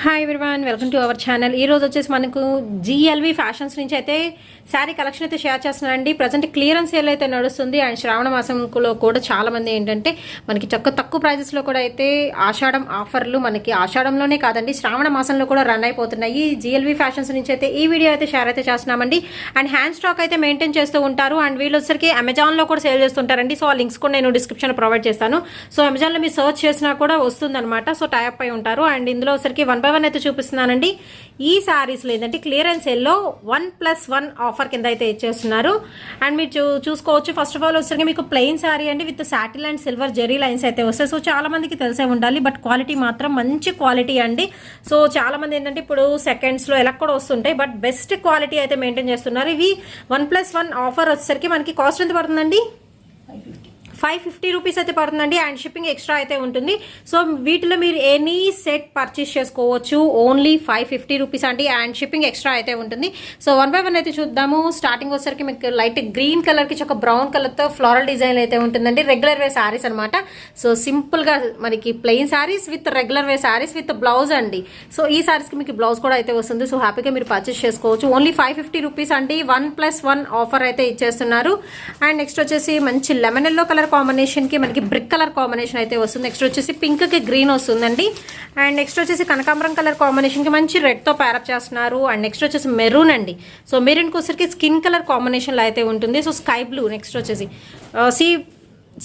Hi everyone, welcome to our channel. ఈ రోజు వచ్చేసి మనకు జిఎల్వి ఫ్యాషన్స్ నుంచి అయితే శారీ కలెక్షన్ అయితే షేర్ చేస్తున్నానండి. ప్రజెంట్ క్లియరెన్స్ సేల్ అయితే నడుస్తుంది. అండ్ శ్రావణ మాసంలో కూడా చాలా మంది ఏంటంటే మనకి తక్కువ ప్రైజెస్లో కూడా అయితే ఆషాఢం ఆఫర్లు మనకి ఆషాఢంలోనే కాదండి శ్రావణ మాసంలో కూడా రన్ అయిపోతున్నాయి. జిఎల్వి ఫ్యాషన్స్ నుంచి అయితే ఈ వీడియో అయితే షేర్ అయితే చేస్తున్నామండి. అండ్ హ్యాండ్ స్టాక్ అయితే మెయింటైన్ చేస్తూ ఉంటారు. అండ్ వీళ్ళు వచ్చరికి అమెజాన్లో కూడా సేల్ చేస్తుంటారండి. సో ఆ లింక్స్ కూడా నేను డిస్క్రిప్షన్ ప్రొవైడ్ చేస్తాను. సో అమెజాన్లో మీరు సర్చ్ చేసినా కూడా వస్తుందన్నమాట. సో టైప్ అయి ఉంటారు. అండ్ ఇందులో వచ్చరికి 1/1 అయితే చూపిస్తున్నానండి. ఈ సారీస్ లేదంటే క్లియరెన్స్ సేల్లో 1+1 ఆఫర్ కింద అయితే ఇచ్చేస్తున్నారు. అండ్ మీరు చూసుకోవచ్చు. ఫస్ట్ ఆఫ్ ఆల్ వచ్చరికి మీకు ప్లెయిన్ సారీ అండి with subtle and silver zari lines అయితే వస్తాయి. సో చాలా మందికి తెలిసే ఉండాలి, బట్ క్వాలిటీ మాత్రం మంచి క్వాలిటీ అండి. సో చాలా మంది ఏంటంటే ఇప్పుడు సెకండ్స్లో ఎలా కూడా వస్తుంటాయి, బట్ బెస్ట్ క్వాలిటీ అయితే మెయింటైన్ చేస్తున్నారు. ఇవి 1+1 ఆఫర్ వచ్చేసరికి మనకి కాస్ట్ ఎంత పడుతుందండి? 550 రూపీస్ అయితే పడుతుందండి. అండ్ షిప్పింగ్ ఎక్స్ట్రా అయితే ఉంటుంది. సో వీటిలో మీరు ఎనీ సెట్ పర్చేస్ చేసుకోవచ్చు. ఓన్లీ 550 రూపీస్ అండి. అండ్ షిప్పింగ్ ఎక్స్ట్రా అయితే ఉంటుంది. సో 1/1 అయితే చూద్దాము. స్టార్టింగ్ వచ్చేసరికి మీకు లైట్ గ్రీన్ కలర్కి ఒక బ్రౌన్ కలర్తో ఫ్లోరల్ డిజైన్ అయితే ఉంటుందండి. రెగ్యులర్ వే శారీస్ అనమాట. సో సింపుల్గా మనకి plain saris with regular way saris with blouse అండి. సో ఈ శారీస్కి మీకు బ్లౌజ్ కూడా అయితే వస్తుంది. సో హ్యాపీగా మీరు పర్చేస్ చేసుకోవచ్చు. ఓన్లీ 550 రూపీస్ అండి. 1+1 ఆఫర్ అయితే ఇచ్చేస్తున్నారు. అండ్ నెక్స్ట్ వచ్చేసి మంచి లెమన్ ఎల్లో కలర్ కాంబినేషన్ కి మనకి బ్రిక్ కలర్ కాంబినేషన్ అయితే వస్తుంది. నెక్స్ట్ వచ్చేసి పింక్ కి గ్రీన్ వస్తుందండి. అండ్ నెక్స్ట్ వచ్చేసి కనకాంబరం కలర్ కాంబినేషన్ కి మంచి రెడ్ తో ప్యారప్ చేస్తున్నారు. అండ్ నెక్స్ట్ వచ్చేసి మెరూన్ అండి. సో మెరూన్ వచ్చేసరికి స్కిన్ కలర్ కాంబినేషన్ లో అయితే ఉంటుంది. So sky blue. నెక్స్ట్ వచ్చేసి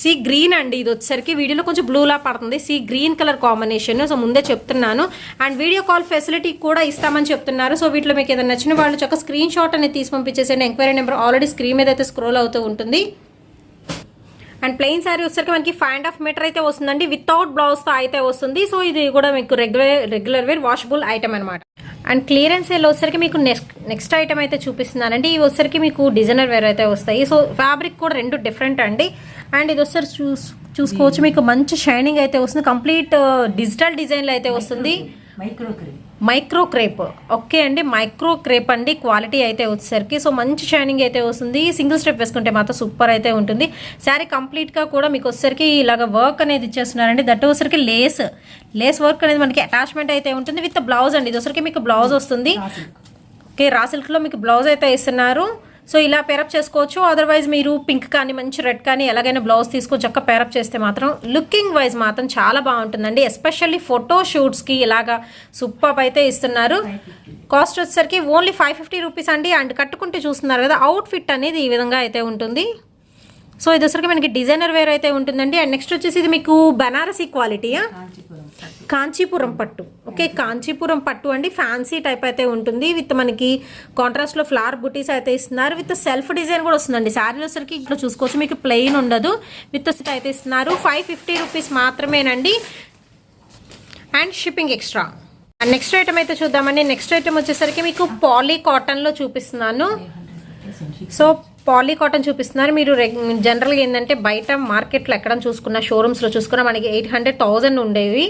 సీ గ్రీన్ అండి. ఇది వచ్చేసరికి వీడియోలో కొంచెం బ్లూలా పడుతుంది. Sea green colour combination. So ముందే చెప్తున్నాను. అండ్ వీడియో కాల్ ఫెసిలిటీ కూడా ఇస్తామని చెప్తున్నారు. సో వీటిలో మీకు ఏదైనా నచ్చిన వాళ్ళు చక్క స్క్రీన్ షాట్ అనేది తీసి పంపించేసేయండి. ఎంక్వైరీ నెంబర్ ఆల్రెడీ స్క్రీన్ మీద అయితే స్క్రోల్ అవుతూ ఉంటుంది. అండ్ ప్లెయిన్ శారీ వచ్చేసరికి మనకి 5.5 మీటర్ అయితే వస్తుందండి. వితౌట్ బ్లౌజ్తో అయితే వస్తుంది. సో ఇది కూడా మీకు రెగ్యులర్ వేర్ వాషబుల్ ఐటమ్ అనమాట. అండ్ క్లియరెన్స్ సేల్ వచ్చేసరికి మీకు నెక్స్ట్ ఐటమ్ అయితే చూపిస్తున్నానండి. ఇవి వచ్చేసరికి మీకు డిజైనర్ వేర్ అయితే వస్తాయి. సో ఫ్యాబ్రిక్ కూడా రెండు డిఫరెంట్ అండి. అండ్ ఇది వచ్చేసరికి చూసుకోవచ్చు. మీకు మంచి షైనింగ్ అయితే వస్తుంది. కంప్లీట్ డిజిటల్ డిజైన్లో అయితే వస్తుంది. Micro crepe. ఓకే అండి, మైక్రో క్రేప్ అండి. క్వాలిటీ అయితే వచ్చేసరికి సో మంచి షైనింగ్ అయితే వస్తుంది. సింగిల్ స్టెప్ వేసుకుంటే మాత్రం సూపర్ అయితే ఉంటుంది. శారీ కంప్లీట్గా కూడా మీకు వచ్చేసరికి ఇలాగ వర్క్ అనేది ఇచ్చేస్తున్నారండి. దట్ వచ్చేసరికి లేస్ వర్క్ అనేది మనకి అటాచ్మెంట్ అయితే ఉంటుంది విత్ బ్లౌజ్ అండి. ఇది వచ్చేసరికి మీకు బ్లౌజ్ వస్తుంది. ఓకే, రా సిల్క్లో మీకు బ్లౌజ్ అయితే ఇస్తున్నారు. సో ఇలా పేరప్ చేసుకోవచ్చు. అదర్వైజ్ మీరు పింక్ కానీ మంచి రెడ్ కానీ ఎలాగైనా బ్లౌజ్ తీసుకొని చక్క పేరప్ చేస్తే మాత్రం లుకింగ్ వైజ్ మాత్రం చాలా బాగుంటుందండి. ఎస్పెషల్లీ ఫోటో షూట్స్కి ఇలాగా సూపర్ అయితే ఇస్తున్నారు. కాస్ట్ వచ్చేసరికి ఓన్లీ 550 రూపీస్ అండి. అండ్ కట్టుకుంటే చూస్తున్నారు కదా, అవుట్ఫిట్ అనేది ఈ విధంగా అయితే ఉంటుంది. సో ఇది వచ్చరికి మనకి డిజైనర్ వేర్ అయితే ఉంటుందండి. అండ్ నెక్స్ట్ వచ్చేసి ఇది మీకు బనారసీ క్వాలిటీయా, కాంచీపురం పట్టు. ఓకే, కాంచీపురం పట్టు అండి. ఫ్యాన్సీ టైప్ అయితే ఉంటుంది. విత్ మనకి కాంట్రాస్ట్లో ఫ్లవర్ బుటీస్ అయితే ఇస్తున్నారు. విత్ సెల్ఫ్ డిజైన్ కూడా వస్తుందండి. శారీలో వచ్చరికి ఇట్లా చూసుకోవచ్చు. మీకు ప్లెయిన్ ఉండదు, విత్ అయితే ఇస్తున్నారు. 550 రూపీస్ మాత్రమేనండి. And shipping extra. And next item అయితే చూద్దామండి. నెక్స్ట్ ఐటమ్ వచ్చేసరికి మీకు పాలీ కాటన్లో చూపిస్తున్నాను. సో పాలీ కాటన్ చూపిస్తున్నారు. మీరు జనరల్గా ఏంటంటే బయట మార్కెట్లో ఎక్కడ చూసుకున్న షోరూమ్స్లో చూసుకున్న మనకి 800,000 ఉండేవి.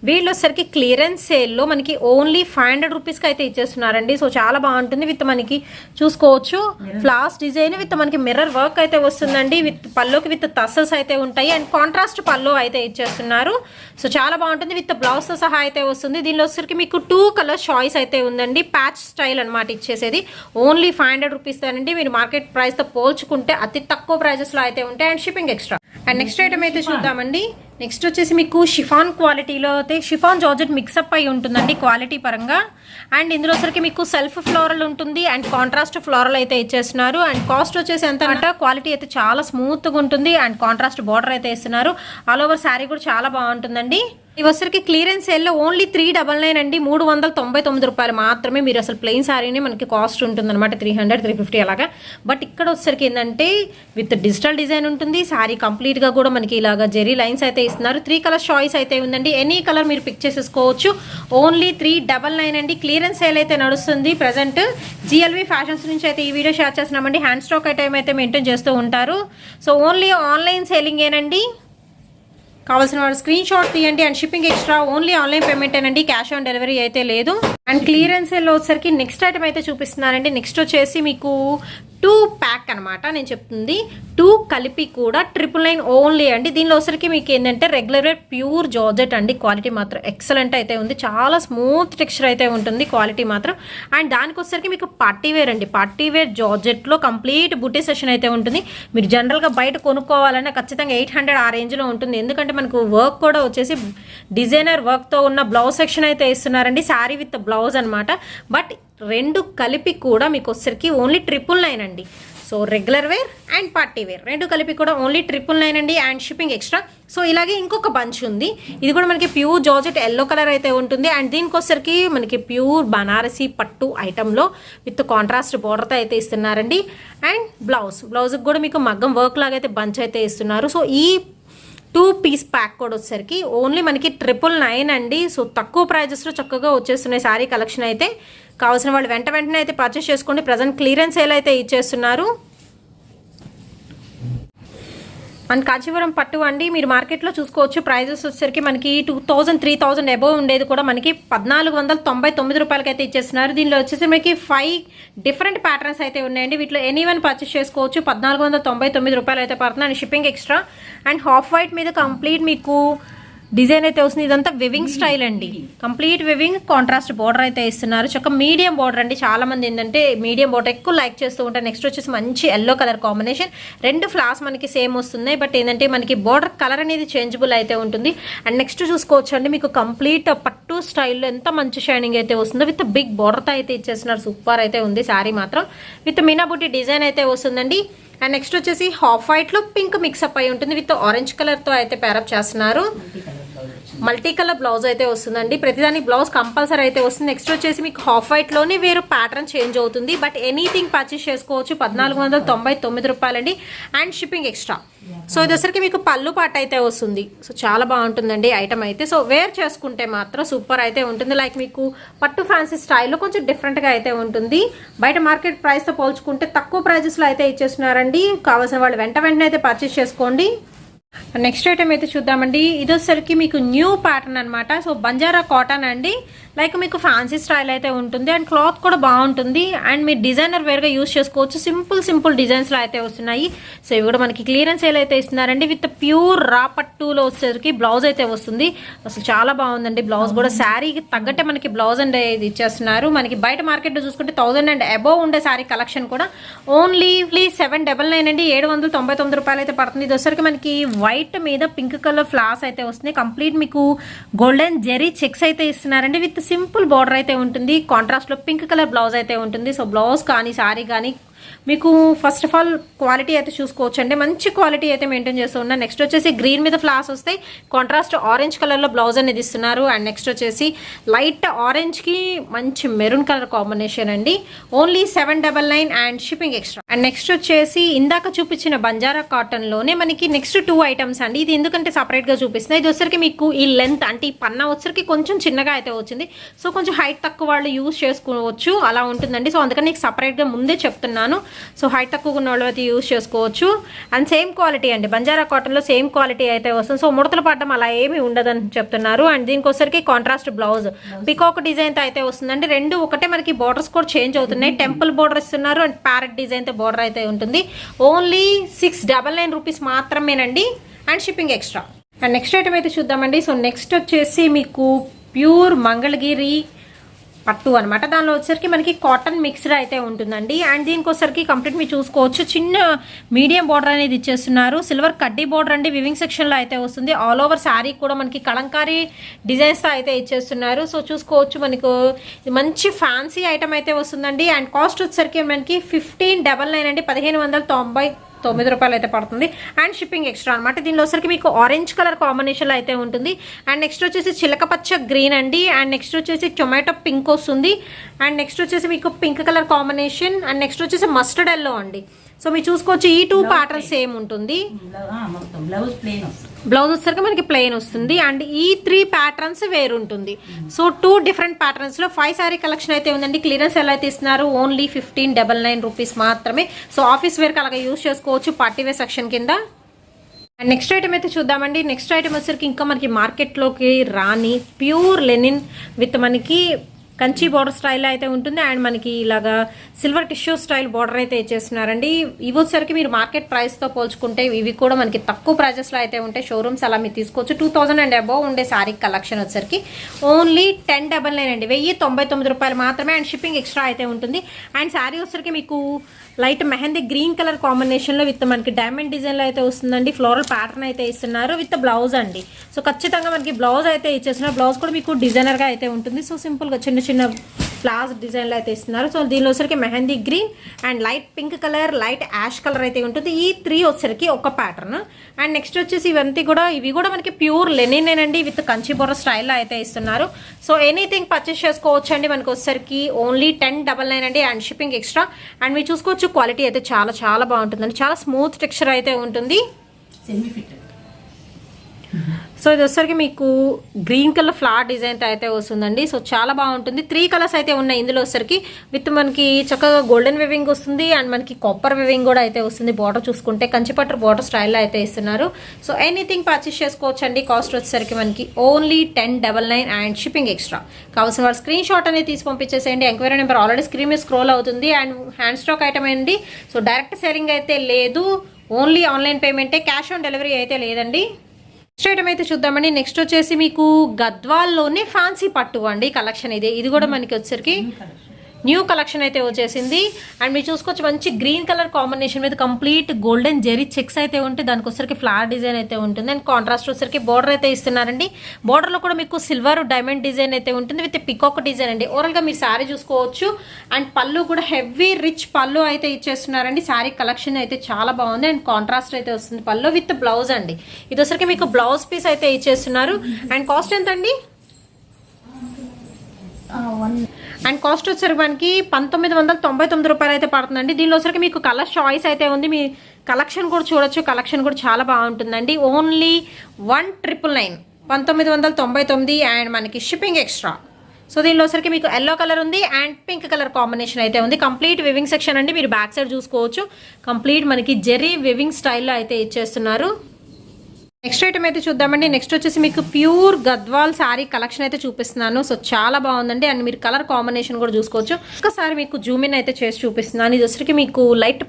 వీళ్ళు వచ్చేసరికి క్లియరెన్స్ సేల్లో మనకి ఓన్లీ 500 రూపీస్కి అయితే ఇచ్చేస్తున్నారండి. సో చాలా బాగుంటుంది. విత్ మనకి చూసుకోవచ్చు ఫ్లాస్ డిజైన్ విత్ మనకి మిర్రర్ వర్క్ అయితే వస్తుందండి. విత్ పల్లోకి విత్ టసల్స్ అయితే ఉంటాయి. అండ్ కాంట్రాస్ట్ పల్లో అయితే ఇచ్చేస్తున్నారు. సో చాలా బాగుంటుంది. విత్ బ్లౌజ్తో సహా అయితే వస్తుంది. దీనిలో వచ్చేసరికి మీకు 2 కలర్ చాయిస్ అయితే ఉందండి. ప్యాచ్ స్టైల్ అనమాట ఇచ్చేసేది. ఓన్లీ 500 రూపీస్ అండి. మీరు మార్కెట్ ప్రైస్ పోల్చుకుంటే అతి తక్కువ ప్రైజెస్ లో అయితే ఉంటాయి. And shipping extra. And next item అయితే చూద్దామండి. నెక్స్ట్ వచ్చేసి మీకు షిఫాన్ క్వాలిటీలో అయితే షిఫాన్ జార్జెట్ మిక్సప్ అయి ఉంటుందండి క్వాలిటీ పరంగా. అండ్ ఇందులో సరికి మీకు సెల్ఫ్ ఫ్లోరల్ ఉంటుంది. అండ్ కాంట్రాస్ట్ ఫ్లోరల్ అయితే ఇచ్చేస్తున్నారు. అండ్ కాస్ట్ వచ్చేసి ఎంత అంటే క్వాలిటీ అయితే చాలా స్మూత్గా ఉంటుంది. అండ్ కాంట్రాస్ట్ బార్డర్ అయితే ఇస్తున్నారు. ఆల్ ఓవర్ శారీ కూడా చాలా బాగుంటుందండి. ఇవి వచ్చరికి క్లియరెన్స్ సేల్లో ఓన్లీ 399 అండి. 399 రూపాయలు మాత్రమే. మీరు అసలు ప్లెయిన్ శారీనే మనకి కాస్ట్ ఉంటుంది అనమాట 300, 350 అలాగా. బట్ ఇక్కడ వచ్చరికి ఏంటంటే విత్ డిజిటల్ డిజైన్ ఉంటుంది. శారీ కంప్లీట్గా కూడా మనకి ఇలాగా జెరీ లైన్స్ అయితే ఇస్తున్నారు. 3 కలర్ చాయిస్ అయితే ఉందండి. ఎనీ కలర్ మీరు పిక్ చేసేసుకోవచ్చు. ఓన్లీ 399 అండి. క్లియరెన్స్ సేల్ అయితే నడుస్తుంది ప్రజెంట్. జిఎల్వి ఫ్యాషన్స్ నుంచి అయితే ఈ వీడియో షేర్ చేస్తున్నామండి. హ్యాండ్ స్టాక్ ఐటమ్ అయితే మెయింటైన్ చేస్తూ ఉంటారు. సో ఓన్లీ ఆన్లైన్ సేలింగ్ ఏనండి. కావాల్సిన వాడు స్క్రీన్ షాట్ తీయండి. And shipping extra, only online payment అండి, క్యాష్ ఆన్ డెలివరీ అయితే లేదు. అండ్ క్లియరెన్స్ సేల్ వచ్చేసరికి నెక్స్ట్ ఐటమ్ అయితే చూపిస్తున్నానండి. నెక్స్ట్ వచ్చేసి మీకు 2 ప్యాక్ అనమాట నేను చెప్తుంది, 2 కలిపి కూడా 999 ఓన్లీ అండి. దీనిలో వచ్చరికి మీకు ఏంటంటే రెగ్యులర్ వేర్ ప్యూర్ జార్జెట్ అండి, క్వాలిటీ మాత్రం ఎక్సలెంట్ అయితే ఉంది, చాలా స్మూత్ టెక్స్చర్ అయితే ఉంటుంది క్వాలిటీ మాత్రం. అండ్ దానికి వచ్చరికి మీకు పార్టీ వేర్ అండి, పార్టీ వేర్ జార్జెట్లో కంప్లీట్ బుటీ సెషన్ అయితే ఉంటుంది. మీరు జనరల్గా బయట కొనుక్కోవాలన్నా ఖచ్చితంగా 800 ఆ రేంజ్లో ఉంటుంది, ఎందుకంటే మనకు వర్క్ కూడా వచ్చేసి డిజైనర్ వర్క్తో ఉన్న బ్లౌజ్ సెక్షన్ అయితే ఇస్తున్నారండి, శారీ విత్ బ్లౌజ్ అనమాట. బట్ 2 కలిపి కూడా మీకు వచ్చరికి ఓన్లీ 999 అండి. So regular wear and party wear 2 కలిపి కూడా ఓన్లీ 999 అండి, అండ్ షిప్పింగ్ ఎక్స్ట్రా. సో ఇలాగే ఇంకొక బంచ్ ఉంది, ఇది కూడా మనకి ప్యూర్ జార్జెట్ ఎల్లో కలర్ అయితే ఉంటుంది. అండ్ దీనికి వచ్చరికి మనకి ప్యూర్ బనారసీ పట్టు ఐటెంలో విత్ కాంట్రాస్ట్ బోర్డర్తో అయితే ఇస్తున్నారండి. అండ్ బ్లౌజ్కి కూడా మీకు మగ్గం వర్క్ లాగా అయితే బంచ్ అయితే ఇస్తున్నారు. సో ఈ 2 పీస్ ప్యాక్ కూడా వచ్చేసరికి ఓన్లీ మనకి 999 అండి. సో తక్కువ ప్రైజెస్లో చక్కగా వచ్చేస్తున్నాయి శారీ కలెక్షన్ అయితే. కావాల్సిన వాళ్ళు వెంటనే అయితే పర్చేస్ చేసుకోండి. ప్రజెంట్ క్లియరెన్స్ సేల్ అయితే ఇచ్చేస్తున్నారు. అండ్ కాంచీవరం పట్టు అండి, మీరు మార్కెట్లో చూసుకోవచ్చు ప్రైజెస్ వచ్చేసరికి మనకి 2000 3000 అబోవ్ ఉండేది కూడా మనకి 1499 రూపాయలకి అయితే ఇచ్చేస్తున్నారు. దీనిలో వచ్చేసి మనకి 5 డిఫరెంట్ ప్యాటర్న్స్ అయితే ఉన్నాయండి. వీటిలో ఎనీవన్ పర్చేస్ చేసుకోవచ్చు. 1499 రూపాయలు అయితే పడుతుంది, and shipping extra. And half white మీద కంప్లీట్ మీకు డిజైన్ అయితే వస్తుంది. ఇదంతా వివింగ్ స్టైల్ అండి, కంప్లీట్ వివింగ్, కాంట్రాస్ట్ బోర్డర్ అయితే ఇస్తున్నారు. చక్క మీడియం బోర్డర్ అండి, చాలా మంది ఏంటంటే మీడియం బోర్డర్ ఎక్కువ లైక్ చేస్తూ ఉంటారు. నెక్స్ట్ వచ్చేసి మంచి ఎల్లో కలర్ కాంబినేషన్, 2 ఫ్లాస్ మనకి సేమ్ వస్తున్నాయి, బట్ ఏంటంటే మనకి బోర్డర్ కలర్ అనేది చేంజబుల్ అయితే ఉంటుంది. అండ్ నెక్స్ట్ చూసుకోవచ్చు అండి, మీకు కంప్లీట్ పట్టు స్టైల్లో ఎంత మంచి షైనింగ్ అయితే వస్తుందో, విత్ బిగ్ బోర్డర్తో అయితే ఇచ్చేస్తున్నారు. సూపర్ అయితే ఉంది శారీ మాత్రం, విత్ మీనా బుట్టి డిజైన్ అయితే వస్తుందండి. అండ్ నెక్స్ట్ వచ్చేసి హాఫ్ వైట్లో పింక్ మిక్సప్ అయి ఉంటుంది, విత్ ఆరెంజ్ కలర్తో అయితే పేరప్ చేస్తున్నారు. మల్టీ కలర్ బ్లౌజ్ అయితే వస్తుందండి, ప్రతిదానికి బ్లౌజ్ కంపల్సరీ అయితే వస్తుంది. నెక్స్ట్ వచ్చేసి మీకు హాఫ్ వైట్లోనే వేరు ప్యాటర్న్ చేంజ్ అవుతుంది, బట్ ఎనీథింగ్ పర్చేస్ చేసుకోవచ్చు. 1499 రూపాయలండి, అండ్ షిప్పింగ్ ఎక్స్ట్రా. సో ఇది వచ్చరికి మీకు పళ్ళు పాట అయితే వస్తుంది. సో చాలా బాగుంటుందండి ఐటమ్ అయితే. సో వేర్ చేసుకుంటే మాత్రం సూపర్ అయితే ఉంటుంది. లైక్ మీకు పట్టు ఫ్యాన్సీ స్టైల్లో కొంచెం డిఫరెంట్గా అయితే ఉంటుంది. బయట మార్కెట్ ప్రైస్తో పోల్చుకుంటే తక్కువ ప్రైజెస్లో అయితే ఇచ్చేస్తున్నారండి. కావాల్సిన వాళ్ళు వెంటనే అయితే పర్చేస్ చేసుకోండి. నెక్స్ట్ ఐటమ్ అయితే చూద్దామండి. ఇది వచ్చేసరికి మీకు న్యూ ప్యాటర్న్ అనమాట. సో బంజారా కాటన్ అండి, లైక్ మీకు ఫ్యాన్సీ స్టైల్ అయితే ఉంటుంది, అండ్ క్లాత్ కూడా బాగుంటుంది. అండ్ మీరు డిజైనర్ వేర్గా యూస్ చేసుకోవచ్చు. సింపుల్ డిజైన్స్లో అయితే వస్తున్నాయి. సో ఇవి కూడా మనకి క్లియరెన్స్ సేల్ అయితే ఇస్తున్నారండి. విత్ ప్యూర్ రా పట్టులో వచ్చేసరికి బ్లౌజ్ అయితే వస్తుంది. అసలు చాలా బాగుందండి బ్లౌజ్ కూడా, శారీకి తగ్గట్టే మనకి బ్లౌజ్ అండ్ ఇది ఇచ్చేస్తున్నారు. మనకి బయట మార్కెట్లో చూసుకుంటే 1000 అండ్ అబోవ్ ఉండే శారీ కలెక్షన్ కూడా ఓన్లీ 799 అండి, 799 రూపాయలు అయితే పడుతుంది. ఇది వచ్చరికి మనకి వైట్ మీద పింక్ కలర్ ఫ్లాస్ అయితే వస్తుంది. కంప్లీట్ మీకు గోల్డెన్ జెరీ చెక్స్ అయితే ఇస్తున్నారండి, విత్ సింపుల్ బార్డర్ అయితే ఉంటుంది. కాంట్రాస్ట్ లో పింక్ కలర్ బ్లౌజ్ అయితే ఉంటుంది. సో బ్లౌజ్ కానీ శారీ కానీ మీకు ఫస్ట్ ఆఫ్ ఆల్ క్వాలిటీ అయితే చూసుకోవచ్చు అండి, మంచి క్వాలిటీ అయితే మెయింటైన్ చేస్తూ ఉన్నా. నెక్స్ట్ వచ్చేసి గ్రీన్ మీద ఫ్లాస్ వస్తాయి, కాంట్రాస్ట్ ఆరెంజ్ కలర్లో బ్లౌజ్ అనేది ఇస్తున్నారు. అండ్ నెక్స్ట్ వచ్చేసి లైట్ ఆరెంజ్కి మంచి మెరూన్ కలర్ కాంబినేషన్ అండి, only 799 and shipping extra. And next వచ్చేసి ఇందాక చూపించిన బంజారా కాటన్లోనే మనకి నెక్స్ట్ 2 ఐటమ్స్ అండి. ఇది ఎందుకంటే సపరేట్గా చూపిస్తుంది. ఇది వచ్చరికి మీకు ఈ లెంత్ అంటే ఈ పన్నా వచ్చరికి కొంచెం చిన్నగా అయితే వచ్చింది. సో కొంచెం హైట్ తక్కువ వాళ్ళు యూజ్ చేసుకోవచ్చు, అలా ఉంటుందండి. సో అందుకని నీకు సపరేట్గా ముందే చెప్తున్నాను. సో హైట్ తక్కువ ఉన్న వాళ్ళు అయితే యూజ్ చేసుకోవచ్చు. అండ్ సేమ్ క్వాలిటీ అండి, బంజారా కాటన్లో సేమ్ క్వాలిటీ అయితే వస్తుంది. సో ముడతలు పడడం అలా ఏమీ ఉండదని చెప్తున్నారు. అండ్ దీనికి వచ్చరికి కాంట్రాస్ట్ బ్లౌజ్ పికాక్ డిజైన్తో అయితే వస్తుందండి. 2 ఒకటే మనకి బోర్డర్స్ కూడా చేంజ్ అవుతున్నాయి. టెంపుల్ బోర్డర్ ఇస్తున్నారు, అండ్ ప్యారెట్ డిజైన్తో బోర్డర్ అయితే ఉంటుంది. ఓన్లీ 699 రూపీస్ మాత్రమేనండి, and shipping extra. And next item అయితే చూద్దామండి. సో నెక్స్ట్ వచ్చేసి మీకు ప్యూర్ మంగళగిరి పట్టు అనమాట. దానిలో వచ్చరికి మనకి కాటన్ మిక్స్డ్ అయితే ఉంటుందండి. అండ్ దీనికి వచ్చరికి కంప్లీట్ మీరు చూసుకోవచ్చు, చిన్న మీడియం బార్డర్ అనేది ఇచ్చేస్తున్నారు. సిల్వర్ కడ్డీ బార్డర్ అండి, వివింగ్ సెక్షన్లో అయితే వస్తుంది. ఆల్ ఓవర్ శారీ కూడా మనకి కలంకారీ డిజైన్స్తో అయితే ఇచ్చేస్తున్నారు. సో చూసుకోవచ్చు, మనకు మంచి ఫ్యాన్సీ ఐటమ్ అయితే వస్తుందండి. అండ్ కాస్ట్ వచ్చరికి మనకి 1599 అండి, 1599 రూపాయలు అయితే పడుతుంది, అండ్ షిప్పింగ్ ఎక్స్ట్రా అనమాట. దీనిలో వచ్చరికి మీకు ఆరెంజ్ కలర్ కాంబినేషన్లో అయితే ఉంటుంది. అండ్ నెక్స్ట్ వచ్చేసి చిలకపచ్చ గ్రీన్ అండి, అండ్ నెక్స్ట్ వచ్చేసి టొమాటో పింక్ వస్తుంది. అండ్ నెక్స్ట్ వచ్చేసి మీకు pink colour combination, and next వచ్చేసి మస్టర్డ్ ఎల్లో అండి. సో మీరు చూసుకోవచ్చు, ఈ 2 ప్యాటర్న్ సేమ్ ఉంటుంది. బ్లౌజ్ వచ్చేసరికి మనకి ప్లెయిన్ వస్తుంది. అండ్ ఈ 3 ప్యాటర్న్స్ వేరు ఉంటుంది. సో 2 డిఫరెంట్ ప్యాటర్న్స్ లో 5 సారీ కలెక్షన్ అయితే ఉందండి. క్లియరెన్స్ ఎలా అయితే ఇస్తున్నారు, ఓన్లీ 1599 రూపీస్ మాత్రమే. సో ఆఫీస్ వేర్ కి అలాగే యూజ్ చేసుకోవచ్చు, పార్టీ వేర్ సెక్షన్ కింద. నెక్స్ట్ ఐటమ్ అయితే చూద్దామండి. నెక్స్ట్ ఐటమ్ వచ్చేసరికి ఇంకా మనకి మార్కెట్లోకి రాని ప్యూర్ లెనిన్ విత్ మనకి కంచి బార్డర్ స్టైల్ అయితే ఉంటుంది. అండ్ మనకి ఇలాగా సిల్వర్ టిష్యూ స్టైల్ బార్డర్ అయితే ఇచ్చేస్తున్నారండి. ఇవి వచ్చేసరికి మీరు మార్కెట్ ప్రైస్తో పోల్చుకుంటే ఇవి కూడా మనకి తక్కువ ప్రైజెస్లో అయితే ఉంటాయి. షోరూమ్స్ అలా మీరు తీసుకోవచ్చు. 2000 అండ్ అబోవ్ ఉండే శారీ కలెక్షన్ వచ్చేసరికి ఓన్లీ 1099 అండి, 1099 రూపాయలు మాత్రమే. అండ్ షిప్పింగ్ ఎక్స్ట్రా అయితే ఉంటుంది. అండ్ శారీ వచ్చేసరికి మీకు లైట్ మెహందీ గ్రీన్ కలర్ కాంబినేషన్లో విత్ మనకి డైమండ్ డిజైన్లో అయితే వస్తుందండి. ఫ్లోరల్ ప్యాటర్న్ అయితే ఇస్తున్నారు విత్ బ్లౌజ్ అండి. సో ఖచ్చితంగా మనకి బ్లౌజ్ అయితే ఇచ్చేస్తున్నారు. బ్లౌజ్ కూడా మీకు డిజైనర్గా అయితే ఉంటుంది. సో సింపుల్గా చిన్న చిన్న ఫ్లాస్ డిజైన్లో అయితే ఇస్తున్నారు. సో దీనిలో వచ్చరికి mehendi green and light pink colour, light ash colour అయితే ఉంటుంది. ఈ 3 వచ్చరికి ఒక ప్యాటర్న్. అండ్ నెక్స్ట్ వచ్చేసి ఇవి కూడా మనకి ప్యూర్ లెనినేనండి విత్ కంచి బోర్డర్ స్టైల్లో అయితే ఇస్తున్నారు. సో ఎనీథింగ్ పర్చేస్ చేసుకోవచ్చు అండి. మనకి వచ్చేసరికి ఓన్లీ 1099 అండి. And shipping extra. అండ్ మీరు చూసుకోవచ్చు క్వాలిటీ అయితే చాలా చాలా బాగుంటుందండి. చాలా స్మూత్ టెక్స్చర్ అయితే ఉంటుంది. సో ఇది వచ్చేసరికి మీకు గ్రీన్ కలర్ ఫ్లవర్ డిజైన్ అయితే వస్తుందండి. సో చాలా బాగుంటుంది. 3 కలర్స్ అయితే ఉన్నాయి ఇందులో వచ్చేసరికి. విత్ మనకి చక్కగా గోల్డెన్ వివింగ్ వస్తుంది అండ్ మనకి కాపర్ వివింగ్ కూడా అయితే వస్తుంది. బార్డర్ చూసుకుంటే కంచిపట్టు బార్డర్ స్టైల్లో అయితే ఇస్తున్నారు. సో ఎనీథింగ్ పర్చేస్ చేసుకోవచ్చు అండి. కాస్ట్ వచ్చేసరికి మనకి ఓన్లీ 1099 అండ్ షిప్పింగ్ ఎక్స్ట్రా. కావాల్సిన వాళ్ళు స్క్రీన్ షాట్ అనేది తీసి పంపించేసేయండి. ఎంక్వైరీ నెంబర్ ఆల్రెడీ స్క్రీన్ మీద స్క్రోల్ అవుతుంది. అండ్ హ్యాండ్ స్టాక్ ఐటమ్ అండి. సో డైరెక్ట్ సెల్లింగ్ అయితే లేదు, ఓన్లీ ఆన్లైన్ పేమెంటే, క్యాష్ ఆన్ డెలివరీ అయితే లేదండి. నెక్స్ట్ ఐటమ్ అయితే చూద్దామండి. నెక్స్ట్ వచ్చేసి మీకు గద్వాల్లోనే ఫ్యాన్సీ పట్టు అండి కలెక్షన్. ఇది కూడా మనకి వచ్చేసరికి న్యూ కలెక్షన్ అయితే వచ్చేసింది. అండ్ మీరు చూసుకోవచ్చు మంచి గ్రీన్ కలర్ కాంబినేషన్ మీద కంప్లీట్ గోల్డెన్ జెరీ చెక్స్ అయితే ఉంటాయి. దానికి వచ్చరికి ఫ్లవర్ డిజైన్ అయితే ఉంటుంది. అండ్ కాంట్రాస్ట్ వచ్చరికి బార్డర్ అయితే ఇస్తున్నారండి. బార్డర్లో కూడా మీకు సిల్వర్ డైమండ్ డిజైన్ అయితే ఉంటుంది విత్ పికాక్ డిజైన్ అండి. ఓవరాల్గా మీరు శారీ చూసుకోవచ్చు. అండ్ పళ్ళు కూడా హెవీ రిచ్ పళ్ళు అయితే ఇచ్చేస్తున్నారండి. శారీ కలెక్షన్ అయితే చాలా బాగుంది. అండ్ కాంట్రాస్ట్ అయితే వస్తుంది పళ్ళు విత్ బ్లౌజ్ అండి. ఇది వచ్చరికి మీకు బ్లౌజ్ పీస్ అయితే ఇచ్చేస్తున్నారు. అండ్ కాస్ట్ ఎంత అండి? అండ్ కాస్ట్ వచ్చేసరికి మనకి 1999 రూపాయలు అయితే పడుతుందండి. దీనిలో వచ్చరికి మీకు కలర్ చాయిస్ అయితే ఉంది. మీ కలెక్షన్ కూడా చూడొచ్చు. కలెక్షన్ కూడా చాలా బాగుంటుందండి. ఓన్లీ 1999, 1999 అండ్ మనకి షిప్పింగ్ ఎక్స్ట్రా. సో దీనిలో వచ్చరికి మీకు ఎల్లో కలర్ ఉంది అండ్ పింక్ కలర్ కాంబినేషన్ అయితే ఉంది. కంప్లీట్ వివింగ్ సెక్షన్ అండి. మీరు బ్యాక్ సైడ్ చూసుకోవచ్చు. కంప్లీట్ మనకి జెరీ వివింగ్ స్టైల్లో అయితే ఇచ్చేస్తున్నారు. నెక్స్ట్ ఐటమ్ అయితే చూద్దామండి. నెక్స్ట్ వచ్చేసి మీకు ప్యూర్ గద్వాల్ శారీ కలెక్షన్ అయితే చూపిస్తున్నాను. సో చాలా బాగుందండి. అండ్ మీరు కలర్ కాంబినేషన్ కూడా చూసుకోవచ్చు. ఒకసారి మీకు జూమ్ ఇన్ అయితే చేసి చూపిస్తున్నాను. ఇది వచ్చరికి మీకు light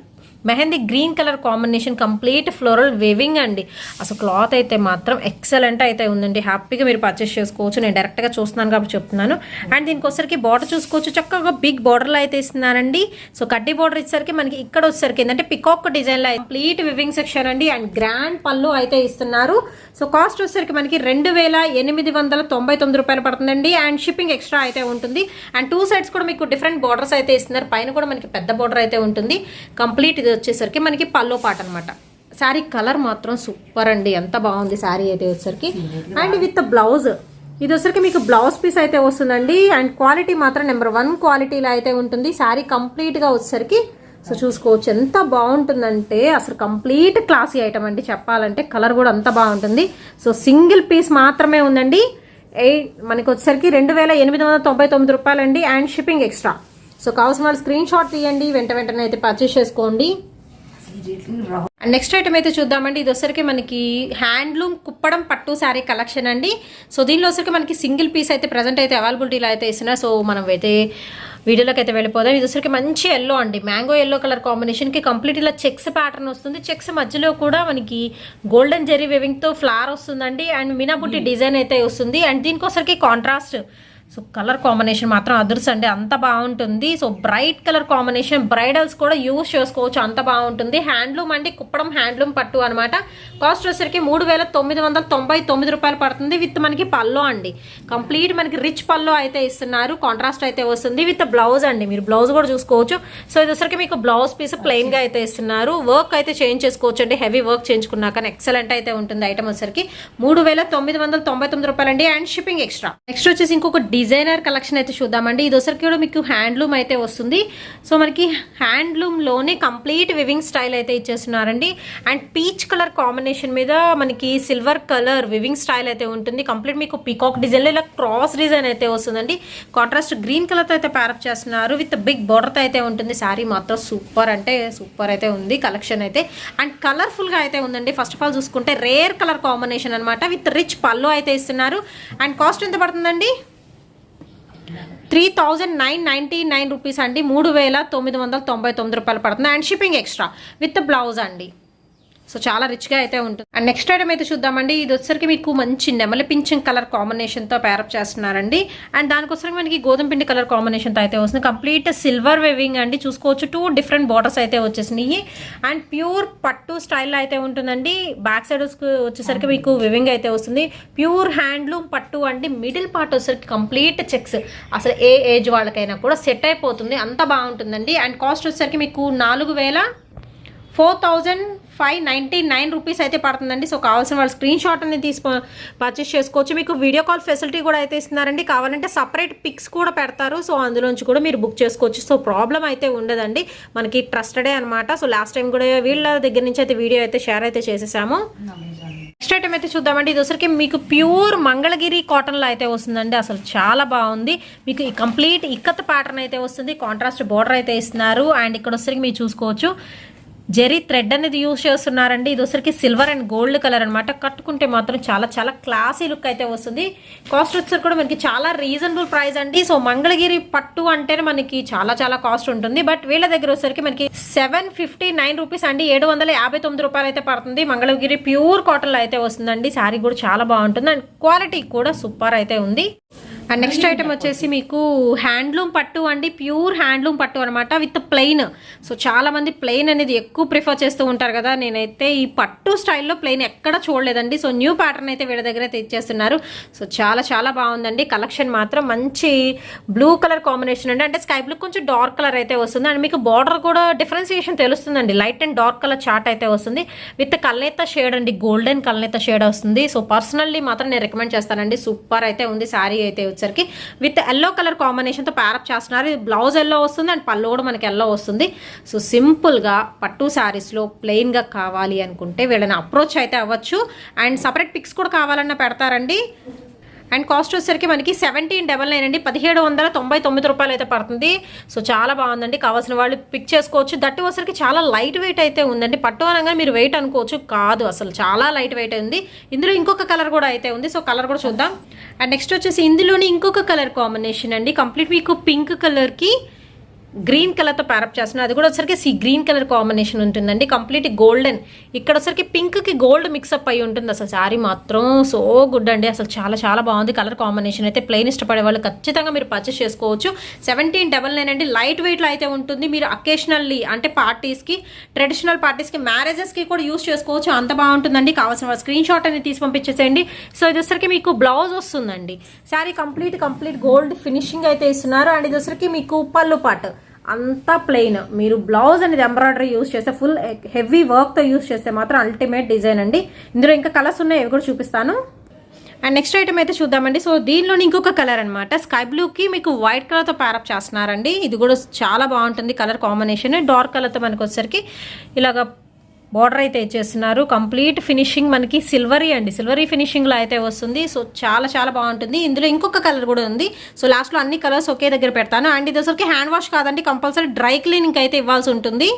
mehndi green colour combination complete floral weaving అండి. అసలు క్లాత్ అయితే మాత్రం ఎక్సలెంట్ అయితే ఉందండి. హ్యాపీగా మీరు పర్చేస్ చేసుకోవచ్చు. నేను డైరెక్ట్గా చూస్తున్నాను కాబట్టి చెప్తున్నాను. అండ్ దీనికి వచ్చరికి బార్డర్ చూసుకోవచ్చు. చక్కగా బిగ్ బార్డర్లో అయితే ఇస్తున్నానండి. సో కడ్డీ బార్డర్ ఇచ్చేసరికి మనకి ఇక్కడ వచ్చేసరికి ఏంటంటే పికాక్ డిజైన్లో కంప్లీట్ వివింగ్ సెక్షన్ అండి. అండ్ గ్రాండ్ పళ్ళు అయితే ఇస్తున్నారు. సో కాస్ట్ వచ్చేసరికి మనకి 2899 రూపాయలు పడుతుందండి. అండ్ షిప్పింగ్ ఎక్స్ట్రా అయితే ఉంటుంది. అండ్ 2 సైడ్స్ కూడా మీకు డిఫరెంట్ బార్డర్స్ అయితే ఇస్తున్నారు. పైన కూడా మనకి పెద్ద బార్డర్ అయితే ఉంటుంది. కంప్లీట్ ఇది వచ్చేసరికి మనకి పల్లో పాట అనమాట. శారీ కలర్ మాత్రం సూపర్ అండి. ఎంత బాగుంది శారీ అయితే వచ్చేసరికి. అండ్ విత్ బ్లౌజ్ ఇది వచ్చరికి మీకు బ్లౌజ్ పీస్ అయితే వస్తుందండి. అండ్ క్వాలిటీ మాత్రం నెంబర్ 1 క్వాలిటీలో అయితే ఉంటుంది. శారీ కంప్లీట్గా వచ్చేసరికి సో చూసుకోవచ్చు ఎంత బాగుంటుందంటే అసలు కంప్లీట్ క్లాసీ ఐటమ్ అండి చెప్పాలంటే. కలర్ కూడా అంత బాగుంటుంది. సో సింగిల్ పీస్ మాత్రమే ఉందండి. మనకి వచ్చేసరికి 2899 రూపాయలండి. And shipping extra. సో కావాల్సిన వాళ్ళు స్క్రీన్ షాట్ తీయండి. వెంటనే అయితే పర్చేస్ చేసుకోండి. నెక్స్ట్ ఐటమ్ అయితే చూద్దామండి. ఇది వచ్చరికి మనకి హ్యాండ్లూమ్ కుప్పడం పట్టు శారీ కలెక్షన్ అండి. సో దీనిలో వచ్చరికి మనకి సింగిల్ పీస్ అయితే ప్రజెంట్ అయితే అవైలబిలిటీలో అయితే ఇస్తున్నారు. సో మనం అయితే వీడియోలోకి అయితే వెళ్ళిపోదాం. ఇది వచ్చరికి మంచి ఎల్లో అండి. మ్యాంగో ఎల్లో కలర్ కాంబినేషన్కి కంప్లీట్ ఇలా చెక్స్ ప్యాటర్న్ వస్తుంది. చెక్స్ మధ్యలో కూడా మనకి గోల్డెన్ జెరీ వేవింగ్తో ఫ్లవర్ వస్తుందండి. అండ్ మీనాబుట్టి డిజైన్ అయితే వస్తుంది. అండ్ దీనికోసరికి కాంట్రాస్ట్. సో కలర్ కాంబినేషన్ మాత్రం అదర్స్ అండి. అంత బాగుంటుంది. So bright colour combination bridals కూడా యూజ్ చేసుకోవచ్చు. అంత బాగుంటుంది. హ్యాండ్లూమ్ అండి. కుప్పడం హ్యాండ్లూమ్ పట్టు అనమాట. కాస్ట్ వచ్చేసరికి 3999 రూపాయలు పడుతుంది. విత్ మనకి పల్లో అండి. కంప్లీట్ మనకి రిచ్ పల్లో అయితే ఇస్తున్నారు. కాంట్రాస్ట్ అయితే వస్తుంది విత్ బ్లౌజ్ అండి. మీరు బ్లౌజ్ కూడా చూసుకోవచ్చు. సో ఇది వచ్చరికి మీకు బ్లౌజ్ పీస్ ప్లెయిన్ గా అయితే ఇస్తున్నారు. వర్క్ అయితే చేంజ్ చేసుకోవచ్చు అండి. హెవీ వర్క్ చేయించుకున్నాక ఎక్సలెంట్ అయితే ఉంటుంది. ఐటమ్ వచ్చరికి 3999 రూపాయలు అండి. And shipping extra. నెక్స్ట్ వచ్చేసి ఇంకొక డిజైనర్ కలెక్షన్ అయితే చూద్దామండి. ఇది వచ్చరికి కూడా మీకు హ్యాండ్లూమ్ అయితే వస్తుంది. సో మనకి హ్యాండ్లూమ్లోనే కంప్లీట్ వివింగ్ స్టైల్ అయితే ఇచ్చేస్తున్నారండి. అండ్ పీచ్ కలర్ కాంబినేషన్ మీద మనకి సిల్వర్ కలర్ వివింగ్ స్టైల్ అయితే ఉంటుంది. కంప్లీట్ మీకు పీకాక్ డిజైన్లో ఇలా క్రాస్ డిజైన్ అయితే వస్తుందండి. కాంట్రాస్ట్ గ్రీన్ కలర్తో అయితే ప్యారప్ చేస్తున్నారు. విత్ బిగ్ బోర్డర్తో అయితే ఉంటుంది. శారీ మాత్రం సూపర్ అంటే సూపర్ అయితే ఉంది కలెక్షన్ అయితే. అండ్ కలర్ఫుల్గా అయితే ఉందండి. ఫస్ట్ ఆఫ్ ఆల్ చూసుకుంటే రేర్ కలర్ కాంబినేషన్ అనమాట. విత్ రిచ్ పళ్ళు అయితే ఇస్తున్నారు. అండ్ కాస్ట్ ఎంత పడుతుందండి? 3999 రూపీస్ అండి. 3999 రూపాయలు పడుతుంది. And shipping extra with blouse అండి. సో చాలా రిచ్గా అయితే ఉంటుంది. అండ్ నెక్స్ట్ ఐటమ్ అయితే చూద్దామండి. ఇది వచ్చరికి మీకు మంచి నెమలి పింఛన్ కలర్ కాంబినేషన్తో ప్యారప్ చేస్తున్నారండి. అండ్ దానికోసం మనకి గోధుమ పిండి కలర్ కాంబినేషన్తో అయితే వస్తుంది. కంప్లీట్ సిల్వర్ వేవింగ్ అండి. చూసుకోవచ్చు 2 డిఫరెంట్ బార్డర్స్ అయితే వచ్చేసినాయి. అండ్ ప్యూర్ పట్టు స్టైల్లో అయితే ఉంటుందండి. బ్యాక్ సైడ్ వచ్చేసరికి మీకు వివింగ్ అయితే వస్తుంది. ప్యూర్ హ్యాండ్లూమ్ పట్టు అండి. మిడిల్ పార్ట్ వచ్చేసరికి కంప్లీట్ చెక్స్. అసలు ఏ ఏజ్ వాళ్ళకైనా కూడా సెట్ అయిపోతుంది. అంత బాగుంటుందండి. అండ్ కాస్ట్ వచ్చేసరికి మీకు 4599 రూపీస్ అయితే పడుతుందండి. సో కావాల్సిన వాళ్ళు స్క్రీన్ షాట్ అనేది పర్చేస్ చేసుకోవచ్చు. మీకు వీడియో కాల్ ఫెసిలిటీ కూడా అయితే ఇస్తున్నారండి. కావాలంటే సపరేట్ పిక్స్ కూడా పెడతారు. సో అందులోంచి కూడా మీరు బుక్ చేసుకోవచ్చు. సో ప్రాబ్లం అయితే ఉండదండి. మనకి ట్రస్టెడే అనమాట. సో లాస్ట్ టైం కూడా వీళ్ళ దగ్గర నుంచి అయితే వీడియో అయితే షేర్ అయితే చేసేసాము. నెక్స్ట్ ఐటమ్ అయితే చూద్దామండి. ఇది వచ్చరికి మీకు ప్యూర్ మంగళగిరి కాటన్లో అయితే వస్తుందండి. అసలు చాలా బాగుంది. మీకు ఈ కంప్లీట్ ఇక్కత్ ప్యాటర్న్ అయితే వస్తుంది. కాంట్రాస్ట్ బార్డర్ అయితే ఇస్తున్నారు. అండ్ ఇక్కడ వచ్చరికి మీరు చూసుకోవచ్చు జెరీ థ్రెడ్ అనేది యూజ్ చేస్తున్నారండి. ఇది వచ్చరికి సిల్వర్ అండ్ గోల్డ్ కలర్ అనమాట. కట్టుకుంటే మాత్రం చాలా చాలా క్లాసీ లుక్ అయితే వస్తుంది. కాస్ట్ వచ్చరికి కూడా మనకి చాలా రీజనబుల్ ప్రైస్ అండి. సో మంగళగిరి పట్టు అంటేనే మనకి చాలా చాలా కాస్ట్ ఉంటుంది. బట్ వీళ్ళ దగ్గర వచ్చరికి మనకి 759 రూపీస్ అండి. 759 రూపాయలు అయితే పడుతుంది. మంగళగిరి ప్యూర్ కాటన్లో అయితే వస్తుందండి. శారీ కూడా చాలా బాగుంటుంది. అండ్ క్వాలిటీ కూడా సూపర్ అయితే ఉంది. అండ్ నెక్స్ట్ ఐటమ్ వచ్చేసి మీకు హ్యాండ్లూమ్ పట్టు అండి. ప్యూర్ హ్యాండ్లూమ్ పట్టు అనమాట. With plain. సో చాలా మంది ప్లెయిన్ అనేది ఎక్కువ ప్రిఫర్ చేస్తూ ఉంటారు కదా. నేనైతే ఈ పట్టు స్టైల్లో ప్లెయిన్ ఎక్కడ చూడలేదండి. సో న్యూ ప్యాటర్న్ అయితే వీళ్ళ దగ్గర అయితే ఇచ్చేస్తున్నారు. సో చాలా చాలా బాగుందండి. కలెక్షన్ మాత్రం మంచి బ్లూ కలర్ కాంబినేషన్ అండి. అంటే స్కై బ్లూ కొంచెం డార్క్ కలర్ అయితే వస్తుంది. అండ్ మీకు బార్డర్ కూడా డిఫరెన్సియేషన్ తెలుస్తుందండి. Light and dark colour chart అయితే వస్తుంది. విత్ కల్నేత షేడ్ అండి. గోల్డెన్ కల్నేత షేడ్ వస్తుంది. సో పర్సనల్లీ మాత్రం నేను రికమెండ్ చేస్తానండి. సూపర్ అయితే ఉంది. శారీ అయితే వచ్చరికి విత్ ఎల్లో కలర్ కాంబినేషన్తో ప్యారప్ చేస్తున్నారు. ఇది బ్లౌజ్ ఎల్లో వస్తుంది. అండ్ పళ్ళు కూడా మనకి ఎల్లో వస్తుంది. సో సింపుల్గా పట్టు శారీస్లో ప్లెయిన్గా కావాలి అనుకుంటే వీళ్ళని అప్రోచ్ అయితే అవ్వచ్చు. అండ్ సపరేట్ పిక్స్ కూడా కావాలన్నా పెడతారండి. అండ్ కాస్ట్ వచ్చేసరికి మనకి 1799 అండి. 1799 రూపాయలు అయితే పడుతుంది. సో చాలా బాగుందండి. కావాల్సిన వాళ్ళు పిక్ చేసుకోవచ్చు. దట్టు వచ్చేసరికి చాలా లైట్ వెయిట్ అయితే ఉందండి. పట్టు అనగా మీరు వెయిట్ అనుకోవచ్చు, కాదు అసలు చాలా లైట్ వెయిట్ ఉంది. ఇందులో ఇంకొక కలర్ కూడా అయితే ఉంది. సో కలర్ కూడా చూద్దాం. అండ్ నెక్స్ట్ వచ్చేసి ఇందులోని ఇంకొక కలర్ కాంబినేషన్ అండి. కంప్లీట్ మీకు పింక్ కలర్కి గ్రీన్ కలర్తో ప్యారప్ చేస్తున్నారు. అది కూడా వచ్చరికి సీ గ్రీన్ కలర్ కాంబినేషన్ ఉంటుందండి. Complete golden. ఇక్కడ వచ్చరికి పింక్కి గోల్డ్ మిక్సప్ అయి ఉంటుంది. అసలు శారీ మాత్రం సో గుడ్ అండి. అసలు చాలా చాలా బాగుంది కలర్ కాంబినేషన్ అయితే. ప్లెయిన్ ఇష్టపడే వాళ్ళు ఖచ్చితంగా మీరు పర్చేస్ చేసుకోవచ్చు. 1799 అండి. లైట్ వెయిట్లో అయితే ఉంటుంది. మీరు అకేషనల్లీ అంటే పార్టీస్కి, ట్రెడిషనల్ పార్టీస్కి, మ్యారేజెస్కి కూడా యూస్ చేసుకోవచ్చు. అంత బాగుంటుందండి. కావాల్సిన స్క్రీన్ షాట్ అనేది తీసి పంపించేసేయండి. సో ఇది వచ్చరికి మీకు బ్లౌజ్ వస్తుందండి. శారీ కంప్లీట్ గోల్డ్ ఫినిషింగ్ అయితే ఇస్తున్నారు. అండ్ ఇది వచ్చరికి మీకు పళ్ళు పాటు అంతా ప్లెయిన్. మీరు బ్లౌజ్ అనేది ఎంబ్రాయిడరీ యూస్ చేస్తే ఫుల్ హెవీ వర్క్తో యూస్ చేస్తే మాత్రం అల్టిమేట్ డిజైన్ అండి. ఇందులో ఇంకా కలర్స్ ఉన్నాయి, అవి కూడా చూపిస్తాను. అండ్ నెక్స్ట్ ఐటమ్ అయితే చూద్దామండి. సో దీనిలోని ఇంకొక కలర్ అనమాట. స్కై బ్లూకి మీకు వైట్ కలర్తో ప్యారప్ చేస్తున్నారండి. ఇది కూడా చాలా బాగుంటుంది కలర్ కాంబినేషన్. డార్క్ కలర్తో మనకు వచ్చేసరికి ఇలాగ బార్డర్ అయితే ఇచ్చేస్తున్నారు. కంప్లీట్ ఫినిషింగ్ మనకి సిల్వరీ అండి. సిల్వరీ ఫినిషింగ్లో అయితే వస్తుంది. సో చాలా చాలా బాగుంటుంది. ఇందులో ఇంకొక కలర్ కూడా ఉంది. సో లాస్ట్లో అన్ని కలర్స్ ఒకే దగ్గర పెడతాను. అండ్ ఇది వచ్చరికి హ్యాండ్ వాష్ కాదండి, కంపల్సరీ డ్రై క్లీనింగ్ అయితే ఇవ్వాల్సి ఉంటుంది.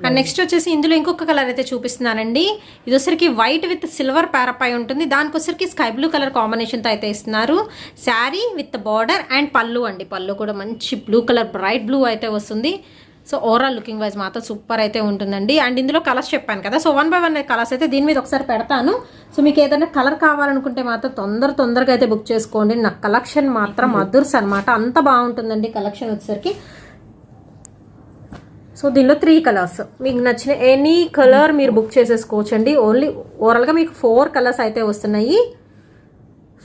అండ్ నెక్స్ట్ వచ్చేసి ఇందులో ఇంకొక కలర్ అయితే చూపిస్తున్నానండి. ఇది వచ్చరికి వైట్ విత్ సిల్వర్ ప్యారప్ అయి ఉంటుంది. దానికి వచ్చరికి స్కై బ్లూ కలర్ కాంబినేషన్తో అయితే ఇస్తున్నారు. శారీ విత్ బార్డర్ అండ్ పళ్ళు అండి. పళ్ళు కూడా మంచి బ్లూ కలర్, బ్రైట్ బ్లూ అయితే వస్తుంది. సో ఓవరాల్ లుకింగ్ వైజ్ మాత్రం సూపర్ అయితే ఉంటుందండి. అండ్ ఇందులో కలర్స్ చెప్పాను కదా. సో 1 by 1 కలర్స్ అయితే దీని మీద ఒకసారి పెడతాను. సో మీకు ఏదైనా కలర్ కావాలనుకుంటే మాత్రం తొందరగా అయితే బుక్ చేసుకోండి. నా కలెక్షన్ మాత్రం అదుర్స్ అనమాట. అంత బాగుంటుందండి కలెక్షన్ వచ్చేసరికి. సో దీనిలో 3 కలర్స్. మీకు నచ్చిన ఎనీ కలర్ మీరు బుక్ చేసేసుకోవచ్చండి. ఓన్లీ ఓవరాల్గా మీకు 4 కలర్స్ అయితే వస్తున్నాయి.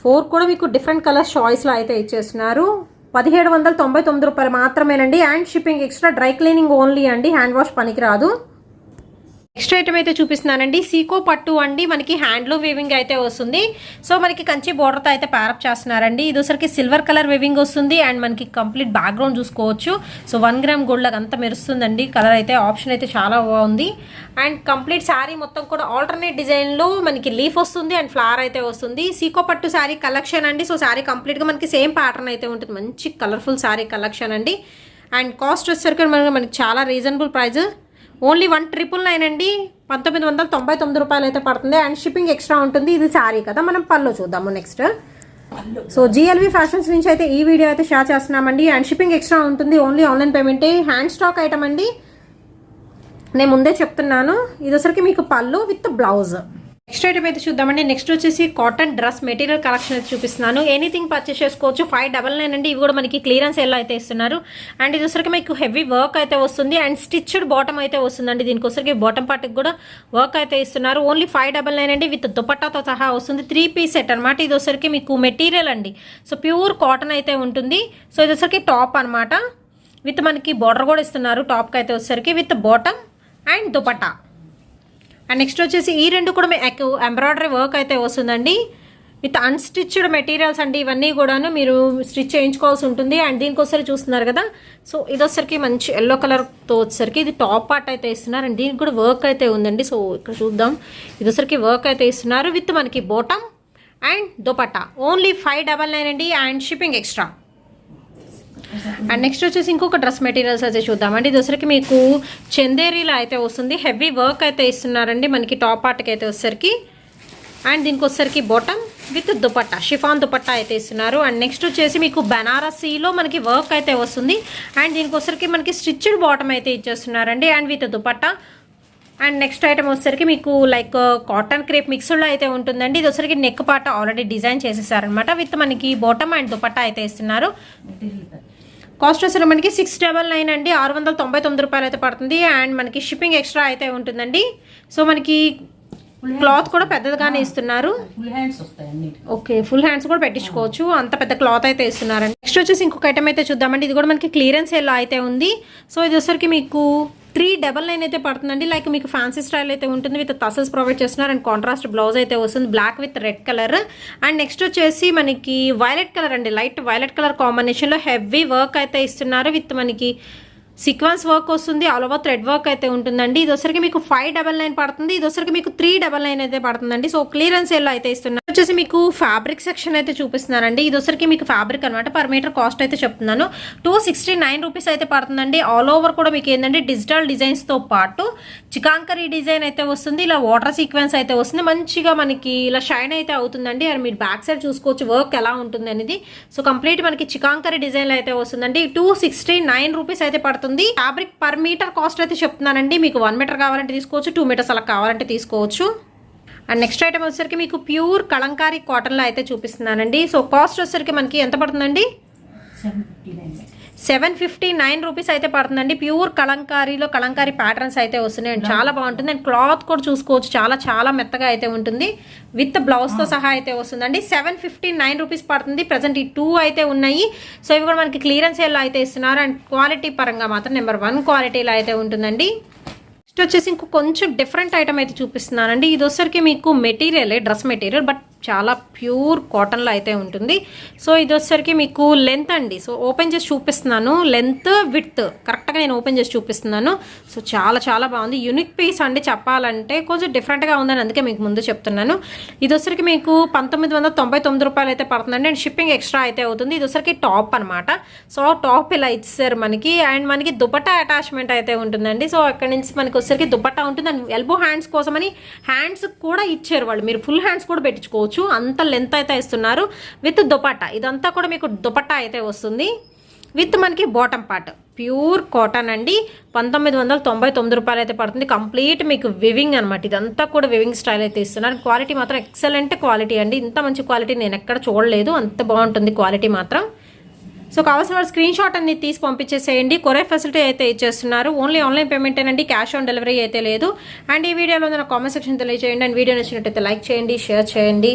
4 కూడా మీకు డిఫరెంట్ కలర్స్ చాయిస్లో అయితే ఇచ్చేస్తున్నారు. 1799 రూపాయలు మాత్రమేనండి. And shipping extra. Dry cleaning only అండి. హ్యాండ్ వాష్ పనికి రాదు. నెక్స్ట్ ఐటమ్ అయితే చూపిస్తున్నానండి, సీకో పట్టు అండి. మనకి హ్యాండ్లూమ్ వీవింగ్ అయితే వస్తుంది. సో మనకి కంచి బోర్డర్తో అయితే ప్యారప్ చేస్తున్నారండి. ఇది ఒకసారికి సిల్వర్ కలర్ వీవింగ్ వస్తుంది అండ్ మనకి కంప్లీట్ బ్యాక్గ్రౌండ్ చూసుకోవచ్చు. సో 1 గ్రామ్ గోల్డ్ లాగా అంతా మెరుస్తుందండి. కలర్ అయితే ఆప్షన్ అయితే చాలా బాగుంది. అండ్ కంప్లీట్ శారీ మొత్తం కూడా ఆల్టర్నేట్ డిజైన్లో మనకి లీఫ్ వస్తుంది అండ్ ఫ్లవర్ అయితే వస్తుంది. సీకో పట్టు శారీ కలెక్షన్ అండి. సో శారీ కంప్లీట్గా మనకి సేమ్ ప్యాటర్న్ అయితే ఉంటుంది. మంచి కలర్ఫుల్ శారీ కలెక్షన్ అండి. అండ్ కాస్ట్ వచ్చేసరికి మనకి చాలా రీజనబుల్ ప్రైస్, ఓన్లీ 1999 అండి. 1999 రూపాయలు అయితే పడుతుంది అండ్ షిప్పింగ్ ఎక్స్ట్రా ఉంటుంది. ఇది శారీ కదా, మనం పళ్ళు చూద్దాము నెక్స్ట్. సో జిఎల్వి ఫ్యాషన్స్ నుంచి అయితే ఈ వీడియో అయితే షేర్ చేస్తున్నామండి. అండ్ షిప్పింగ్ ఎక్స్ట్రా ఉంటుంది, ఓన్లీ ఆన్లైన్ పేమెంటే. హ్యాండ్ స్టాక్ ఐటమ్ అండి, నేను ముందే చెప్తున్నాను. ఇది వచ్చరికి మీకు పళ్ళు విత్ బ్లౌజ్. నెక్స్ట్ ఐటమ్ అయితే చూద్దామండి. నెక్స్ట్ వచ్చేసి కాటన్ డ్రెస్ మెటీరియల్ కలెక్షన్ అయితే చూపిస్తున్నాను. ఎనీథింగ్ పర్చేస్ చేసుకోవచ్చు. 599 అండి. ఇవి కూడా మనకి క్లియరెన్స్ ఎలా అయితే ఇస్తున్నారు. అండ్ ఇది వచ్చరికి మీకు హెవీ వర్క్ అయితే వస్తుంది అండ్ స్టిచ్డ్ బాటమ్ అయితే వస్తుందండి. దీనికి వచ్చరికి బాటమ్ పార్ట్కి కూడా వర్క్ అయితే ఇస్తున్నారు. ఓన్లీ 599 అండి. విత్ దుపట్టాతో సహా వస్తుంది. 3 పీస్ సెట్ అనమాట. ఇది వచ్చరికి మీకు మెటీరియల్ అండి. సో ప్యూర్ కాటన్ అయితే ఉంటుంది. సో ఇది వచ్చరికి టాప్ అనమాట. విత్ మనకి బార్డర్ కూడా ఇస్తున్నారు. టాప్కి అయితే వచ్చరికి with bottom and dupatta. And next వచ్చేసి ఈ రెండు కూడా మీకు ఎంబ్రాయిడరీ వర్క్ అయితే వస్తుందండి. విత్ అన్స్టిచ్డ్ మెటీరియల్స్ అండి. ఇవన్నీ కూడాను మీరు స్టిచ్ చేయించుకోవాల్సి ఉంటుంది. అండ్ దీనికి వచ్చరికి చూస్తున్నారు కదా. సో ఇది వచ్చరికి మంచి ఎల్లో కలర్తో వచ్చరికి ఇది టాప్ పార్ట్ అయితే ఇస్తున్నారు. అండ్ దీనికి కూడా వర్క్ అయితే ఉందండి. సో ఇక్కడ చూద్దాం. ఇది వచ్చరికి వర్క్ అయితే ఇస్తున్నారు విత్ మనకి బాటమ్ అండ్ దుపట్టా. ఓన్లీ 599 అండి and shipping extra. And next వచ్చేసి ఇంకొక డ్రెస్ మెటీరియల్స్ అయితే చూద్దామండి. ఇది వచ్చరికి మీకు చందేరీలో అయితే వస్తుంది. హెవీ వర్క్ అయితే ఇస్తున్నారండి మనకి టాప్ పార్ట్కి అయితే వచ్చరికి. అండ్ దీనికి వచ్చరికి bottom with dupatta, chiffon dupatta అయితే ఇస్తున్నారు. అండ్ నెక్స్ట్ వచ్చేసి మీకు బనారసీలో మనకి వర్క్ అయితే వస్తుంది. అండ్ దీనికి వచ్చరికి మనకి స్టిచ్డ్ బాటమ్ అయితే ఇచ్చేస్తున్నారండి and with dupatta. And next item వచ్చరికి మీకు లైక్ కాటన్ క్రేప్ మిక్స్డ్లో అయితే ఉంటుందండి. ఇది వచ్చరికి నెక్ పార్ట్ ఆల్రెడీ డిజైన్ చేసేసారనమాట. విత్ మనకి బాటమ్ అండ్ దుపట్టా అయితే ఇస్తున్నారు. కాస్ట్ వచ్చేసరికి మనకి 699 అండి. 699 రూపాయలు అయితే పడుతుంది. అండ్ మనకి షిప్పింగ్ ఎక్స్ట్రా అయితే ఉంటుందండి. సో మనకి క్లాత్ కూడా పెద్దగానే ఇస్తున్నారు. ఓకే, ఫుల్ హ్యాండ్స్ కూడా పెట్టించుకోవచ్చు. అంత పెద్ద క్లాత్ అయితే ఇస్తున్నారండి. నెక్స్ట్ వచ్చేసి ఇంకొక ఐటమ్ అయితే చూద్దామండి. ఇది కూడా మనకి క్లియరెన్స్ ఎలా అయితే ఉంది. సో ఇది వచ్చరికి మీకు 399 అయితే పడుతుందండి. లైక్ మీకు ఫ్యాన్సీ స్టైల్ అయితే ఉంటుంది. విత్ టసల్స్ ప్రొవైడ్ చేస్తున్నారు అండ్ కాంట్రాస్ట్ బ్లౌజ్ అయితే వస్తుంది. Black with red colour. And next వచ్చేసి మనకి వైలెట్ కలర్ అండి. లైట్ వైలెట్ కలర్ కాంబినేషన్లో హెవీ వర్క్ అయితే ఇస్తున్నారు. విత్ మనకి సీక్వెన్స్ వర్క్ వస్తుంది. ఆల్ ఓవర్ థ్రెడ్ వర్క్ అయితే ఉంటుందండి. ఇది వచ్చరికి మీకు 599 పడుతుంది. ఇది వచ్చరికి మీకు 399 అయితే పడుతుందండి. సో క్లియరెన్స్ ఎలా అయితే ఇస్తున్నారు. వచ్చేసి మీకు ఫ్యాబ్రిక్ సెక్షన్ అయితే చూపిస్తున్నానండి. ఇది వచ్చరికి మీకు ఫ్యాబ్రిక్ అనమాట. పర్ మీటర్ కాస్ట్ అయితే చెప్తున్నాను. 269 రూపీస్ అయితే పడుతుందండి. ఆల్ ఓవర్ కూడా మీకు ఏంటంటే డిజిటల్ డిజైన్స్తో పాటు చికాంకరీ డిజైన్ అయితే వస్తుంది. ఇలా వాటర్ సీక్వెన్స్ అయితే వస్తుంది. మంచిగా మనకి ఇలా షైన్ అయితే అవుతుందండి. అండ్ మీరు బ్యాక్ సైడ్ చూసుకోవచ్చు వర్క్ ఎలా ఉంటుంది అనేది. సో కంప్లీట్ మనకి చికాంకరీ డిజైన్లో అయితే వస్తుందండి. 269 రూపీస్ అయితే పడుతుంది. ఫ్యాబ్రిక్ పర్ మీటర్ కాస్ట్ అయితే చెప్తున్నానండి. మీకు 1 మీటర్ కావాలంటే తీసుకోవచ్చు, 2 మీటర్స్ అలా కావాలంటే తీసుకోవచ్చు. అండ్ నెక్స్ట్ ఐటమ్ వచ్చేసరికి మీకు ప్యూర్ కలంకారీ కాటన్లో అయితే చూపిస్తున్నానండి. సో కాస్ట్ వచ్చేసరికి మనకి ఎంత పడుతుందండి? 759 రూపీస్ అయితే పడుతుందండి. ప్యూర్ కలంకారీలో కలంకారీ ప్యాటర్న్స్ అయితే వస్తున్నాయి అండ్ చాలా బాగుంటుంది. అండ్ క్లాత్ కూడా చూసుకోవచ్చు, చాలా చాలా మెత్తగా అయితే ఉంటుంది. విత్ బ్లౌజ్తో సహా అయితే వస్తుందండి. 759 రూపీస్ పడుతుంది. ప్రజెంట్ ఈ 2 అయితే ఉన్నాయి. సో ఇవి కూడా మనకి క్లియరెన్స్ ఎలా అయితే ఇస్తున్నారు. అండ్ క్వాలిటీ పరంగా మాత్రం నెంబర్ 1 క్వాలిటీలో అయితే ఉంటుందండి. నెక్స్ట్ వచ్చేసి ఇంకో కొంచెం డిఫరెంట్ ఐటమ్ అయితే చూపిస్తున్నానండి. ఇది వచ్చరికి మీకు మెటీరియల్ డ్రెస్ మెటీరియల్ బట్ చాలా ప్యూర్ కాటన్లో అయితే ఉంటుంది. సో ఇది వచ్చరికి మీకు లెంత్ అండి. సో ఓపెన్ చేసి చూపిస్తున్నాను. లెంత్ విడ్త్ కరెక్ట్గా నేను ఓపెన్ చేసి చూపిస్తున్నాను. సో చాలా చాలా బాగుంది. యూనిక్ పీస్ అండి చెప్పాలంటే. కొంచెం డిఫరెంట్గా ఉందని అందుకే మీకు ముందు చెప్తున్నాను. ఇది వచ్చరికి మీకు 1999 రూపాయలు అయితే పడుతుందండి. అండ్ షిప్పింగ్ ఎక్స్ట్రా అయితే అవుతుంది. ఇది వచ్చరికి టాప్ అనమాట. సో టాప్ ఇలా ఇచ్చారు మనకి. అండ్ మనకి దుపట్టా అటాచ్మెంట్ అయితే ఉంటుందండి. సో అక్కడ నుంచి మనకి వచ్చరికి దుపట్టా ఉంటుంది. అండ్ ఎల్బో హ్యాండ్స్ కోసమని హ్యాండ్స్ కూడా ఇచ్చారు వాళ్ళు. మీరు ఫుల్ హ్యాండ్స్ కూడా పెట్టుకోవచ్చు. అంత లెంత్ అయితే ఇస్తున్నారు విత్ దుపట్టా. ఇదంతా కూడా మీకు దుపట్టా అయితే వస్తుంది విత్ మనకి బాటమ్ పార్ట్. ప్యూర్ కాటన్ అండి. 1999 రూపాయలు అయితే పడుతుంది. కంప్లీట్ మీకు వివింగ్ అనమాట. ఇదంతా కూడా వివింగ్ స్టైల్ అయితే ఇస్తున్నారు. క్వాలిటీ మాత్రం ఎక్సలెంట్ క్వాలిటీ అండి. ఇంత మంచి క్వాలిటీ నేను ఎక్కడ చూడలేదు. అంత బాగుంటుంది క్వాలిటీ మాత్రం. సో కావాల్సిన వాళ్ళు స్క్రీన్ షాట్ అన్ని తీసి పంపించేసేయండి. కొరియర్ ఫెసిలిటీ అయితే ఇచ్చేస్తున్నారు. ఓన్లీ ఆన్లైన్ పేమెంట్ అండి. క్యాష్ ఆన్ డెలివరీ అయితే లేదు. అండ్ ఈ వీడియోలో నా కామెంట్ సెక్షన్ తెలియజేయండి. అండ్ వీడియో నచ్చినట్టయితే లైక్ చేయండి, షేర్ చేయండి.